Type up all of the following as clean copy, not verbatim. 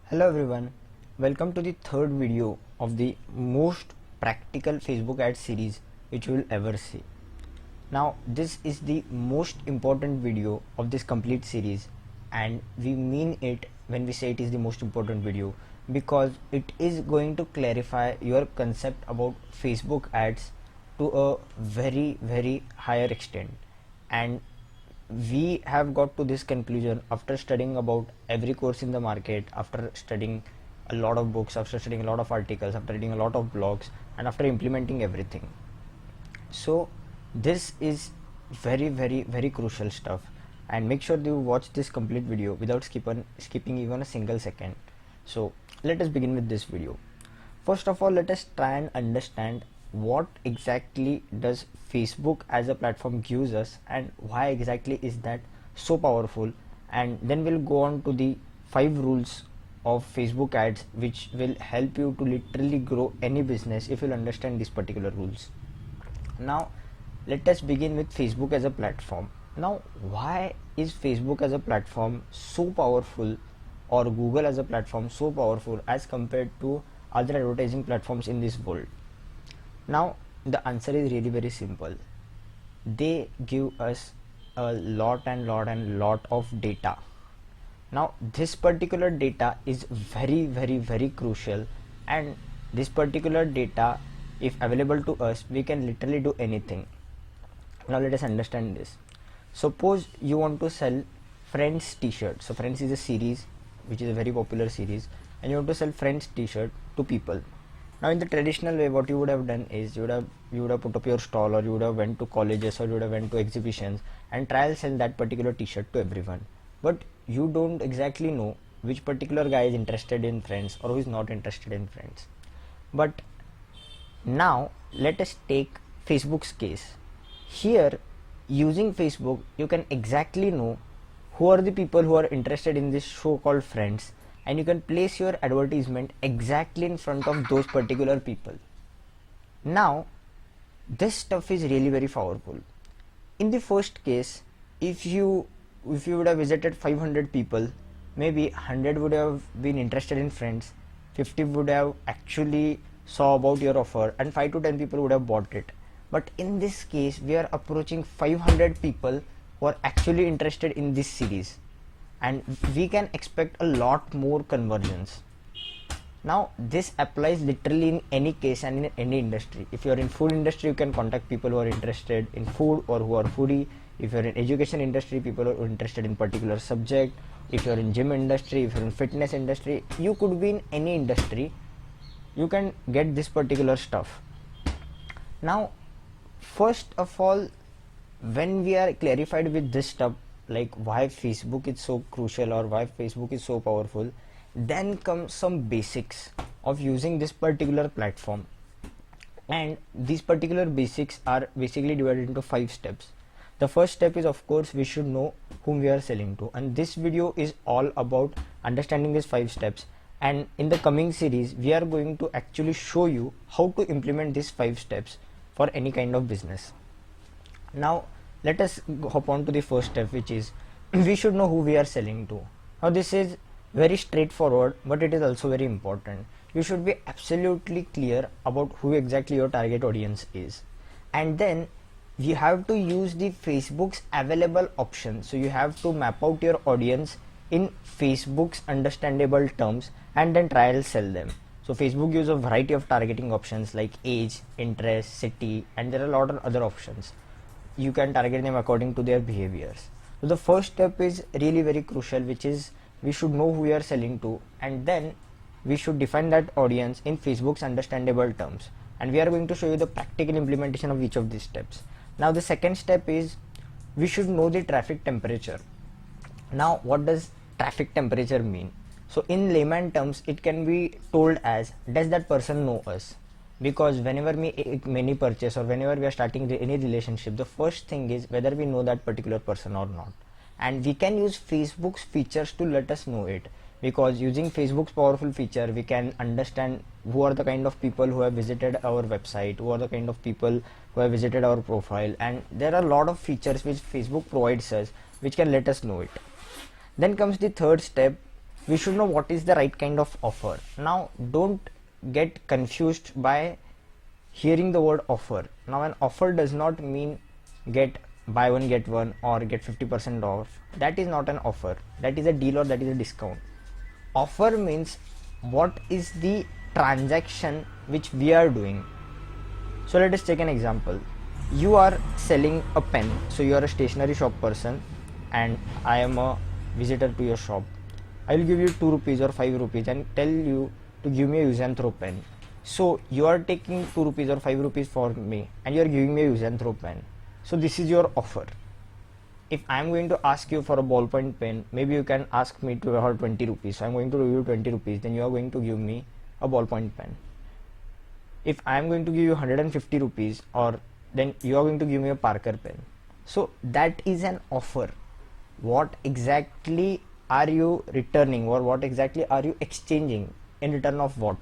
Hello everyone, welcome to the third video of the most practical Facebook ad series which you will ever see. Now this is the most important video of this complete series, and we mean it when we say it is the most important video because it is going to clarify your concept about Facebook ads to a very higher extent. And we have got to this conclusion after studying about every course in the market, after studying a lot of books, after studying a lot of articles, after reading a lot of blogs, and after implementing everything. So this is very crucial stuff, and make sure you watch this complete video without skipping even a single second. So let us begin with this video. First of all, let us try and understand what exactly does Facebook as a platform gives us and why exactly is that so powerful, and then we'll go on to the 5 rules of Facebook ads which will help you to literally grow any business if you'll understand these particular rules. Now let us begin with Facebook as a platform. Now why is Facebook as a platform so powerful, or Google as a platform so powerful as compared to other advertising platforms in this world? Now the answer is really very simple. They give us a lot of data. Now this particular data is very crucial, and this particular data, if available to us, we can literally do anything. Now let us understand this. Suppose you want to sell Friends t-shirt. So Friends is a series which is a very popular series, and you want to sell Friends t-shirt to people. Now in the traditional way, what you would have done is you would have put up your stall, or you would have went to colleges, or you would have went to exhibitions and trial sell that particular t-shirt to everyone. But you don't exactly know which particular guy is interested in Friends or who is not interested in Friends. But now let us take Facebook's case. Here, using Facebook, you can exactly know who are the people who are interested in this show called Friends, and you can place your advertisement exactly in front of those particular people. Now this stuff is really very powerful. In the first case, if you would have visited 500 people, maybe 100 would have been interested in Friends, 50 would have actually saw about your offer, and 5 to 10 people would have bought it. But in this case, we are approaching 500 people who are actually interested in this series, and we can expect a lot more conversions. Now this applies literally in any case and in any industry. If you are in food industry, you can contact people who are interested in food or who are foodie. If you are in education industry, people who are interested in particular subject. If you are in gym industry, if you are in fitness industry, you could be in any industry, you can get this particular stuff. Now first of all, when we are clarified with this stuff, like why Facebook is so crucial or why Facebook is so powerful, then comes some basics of using this particular platform. And these particular basics are basically divided into 5 steps. The first step is, of course, we should know whom we are selling to, and this video is all about understanding these 5 steps. And in the coming series, we are going to actually show you how to implement these 5 steps for any kind of business. Now let us hop on to the first step, which is we should know who we are selling to. Now this is very straightforward, but it is also very important. You should be absolutely clear about who exactly your target audience is, and then you have to use the Facebook's available options. So you have to map out your audience in Facebook's understandable terms and then trial sell them. So Facebook uses a variety of targeting options like age, interest, city, and there are a lot of other options. You can target them according to their behaviors. So the first step is really very crucial, which is we should know who we are selling to, and then we should define that audience in Facebook's understandable terms, and we are going to show you the practical implementation of each of these steps. Now the second step is we should know the traffic temperature. Now what does traffic temperature mean? So in layman terms, it can be told as, does that person know us? Because whenever we make any purchase or whenever we are starting any relationship, the first thing is whether we know that particular person or not. And we can use Facebook's features to let us know it, because using Facebook's powerful feature, we can understand who are the kind of people who have visited our website, who are the kind of people who have visited our profile, and there are a lot of features which Facebook provides us which can let us know it. Then comes the third step, we should know what is the right kind of offer. Now don't get confused by hearing the word offer. Now an offer does not mean get buy one get one or get 50% off. That is not an offer, that is a deal or that is a discount. Offer means what is the transaction which we are doing. So let us take an example. You are selling a pen, so you are a stationery shop person and I am a visitor to your shop. I will give you 2 rupees or 5 rupees and tell you to give me a use and throw pen. So you are taking 2 rupees or 5 rupees for me and you are giving me a use and throw pen. So this is your offer. If I am going to ask you for a ballpoint pen, maybe you can ask me to for 20 rupees. So I am going to give you 20 rupees, then you are going to give me a ballpoint pen. If I am going to give you 150 rupees, or then you are going to give me a Parker pen. So that is an offer. What exactly are you returning, or what exactly are you exchanging in return of what?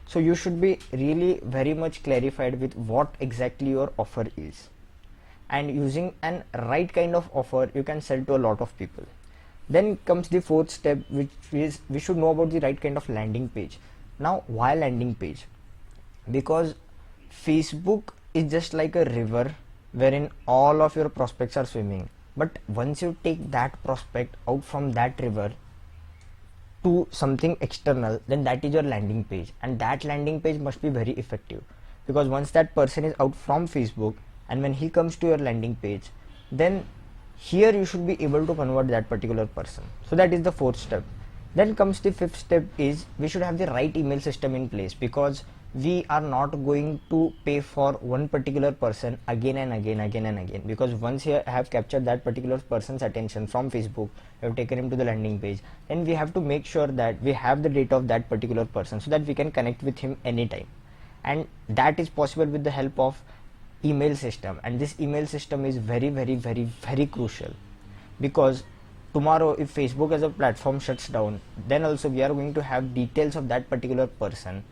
So you should be really very much clarified with what exactly your offer is, and using an right kind of offer you can sell to a lot of people. Then comes the fourth step, which is we should know about the right kind of landing page. Now why landing page? Because Facebook is just like a river wherein all of your prospects are swimming, but once you take that prospect out from that river to something external, then that is your landing page, and that landing page must be very effective, because once that person is out from Facebook and when he comes to your landing page, then here you should be able to convert that particular person. So that is the fourth step. Then comes the fifth step, is we should have the right email system in place, because we are not going to pay for one particular person again and again, because once you have captured that particular person's attention from Facebook, you have taken him to the landing page, then we have to make sure that we have the data of that particular person so that we can connect with him anytime, and that is possible with the help of email system. And this email system is very crucial, because tomorrow if Facebook as a platform shuts down, then also we are going to have details of that particular person.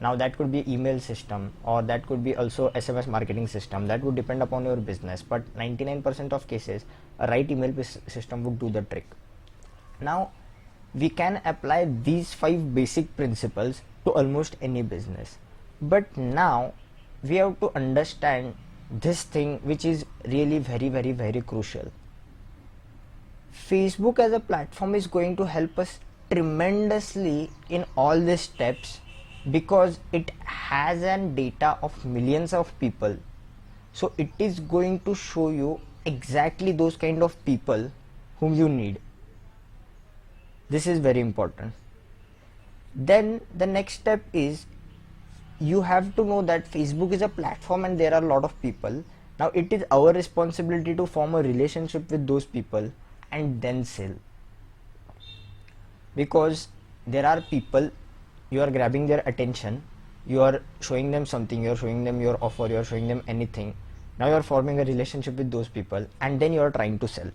Now that could be email system, or that could be also SMS marketing system. That would depend upon your business, but 99% of cases a right email system would do the trick. Now we can apply these 5 basic principles to almost any business, but now we have to understand this thing which is really very crucial. Facebook as a platform is going to help us tremendously in all these steps, because it has an data of millions of people. So it is going to show you exactly those kind of people whom you need. This is very important. Then the next step is you have to know that Facebook is a platform and there are a lot of people. Now it is our responsibility to form a relationship with those people and then sell, because there are people, you are grabbing their attention, you are showing them something, you are showing them your offer, you are showing them anything. Now you are forming a relationship with those people and then you are trying to sell.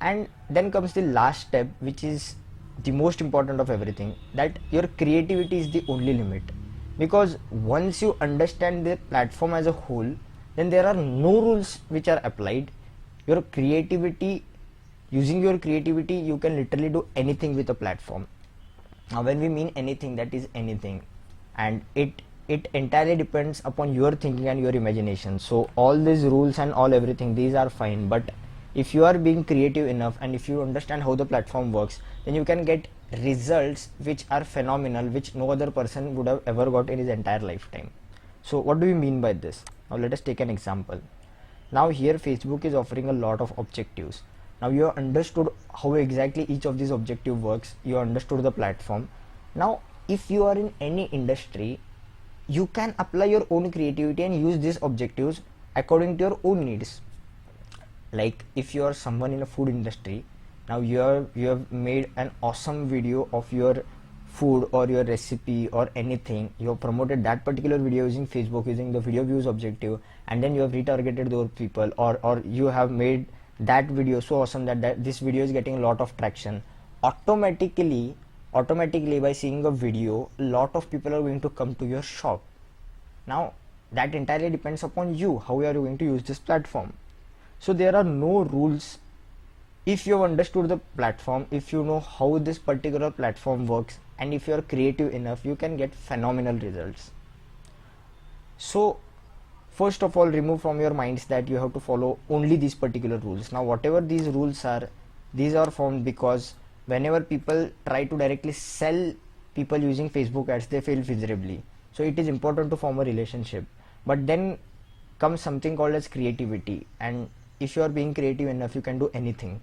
And then comes the last step, which is the most important of everything, that your creativity is the only limit, because once you understand the platform as a whole, then there are no rules which are applied. Your creativity, using your creativity, you can literally do anything with a platform. Now when we mean anything, that is anything, and it entirely depends upon your thinking and your imagination. So all these rules and all everything, these are fine, but if you are being creative enough and if you understand how the platform works, then you can get results which are phenomenal, which no other person would have ever got in his entire lifetime. So what do we mean by this? Now let us take an example. Now here Facebook is offering a lot of objectives. Now you have understood how exactly each of these objectives works, you understood the platform. Now if you are in any industry, you can apply your own creativity and use these objectives according to your own needs. Like if you are someone in a food industry, now you have made an awesome video of your food or your recipe or anything, you have promoted that particular video using Facebook, using the video views objective, and then you have retargeted those people, or you have made that video so awesome that this video is getting a lot of traction. Automatically by seeing a video, a lot of people are going to come to your shop. Now that entirely depends upon you, how you are going to use this platform. So there are no rules If you have understood the platform, if you know how this particular platform works, and if you are creative enough, you can get phenomenal results. So first of all, remove from your minds that you have to follow only these particular rules. Now whatever these rules are, these are formed because whenever people try to directly sell people using Facebook ads, they fail miserably. So it is important to form a relationship, but then comes something called as creativity, and if you are being creative enough, you can do anything.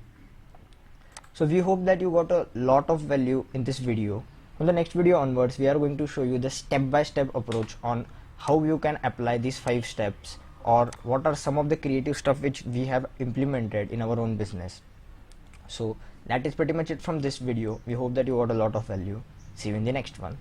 So we hope that you got a lot of value in this video. From the next video onwards, we are going to show you the step-by-step approach on how you can apply these 5 steps, or what are some of the creative stuff which we have implemented in our own business. So that is pretty much it from this video. We hope that you got a lot of value. See you in the next one.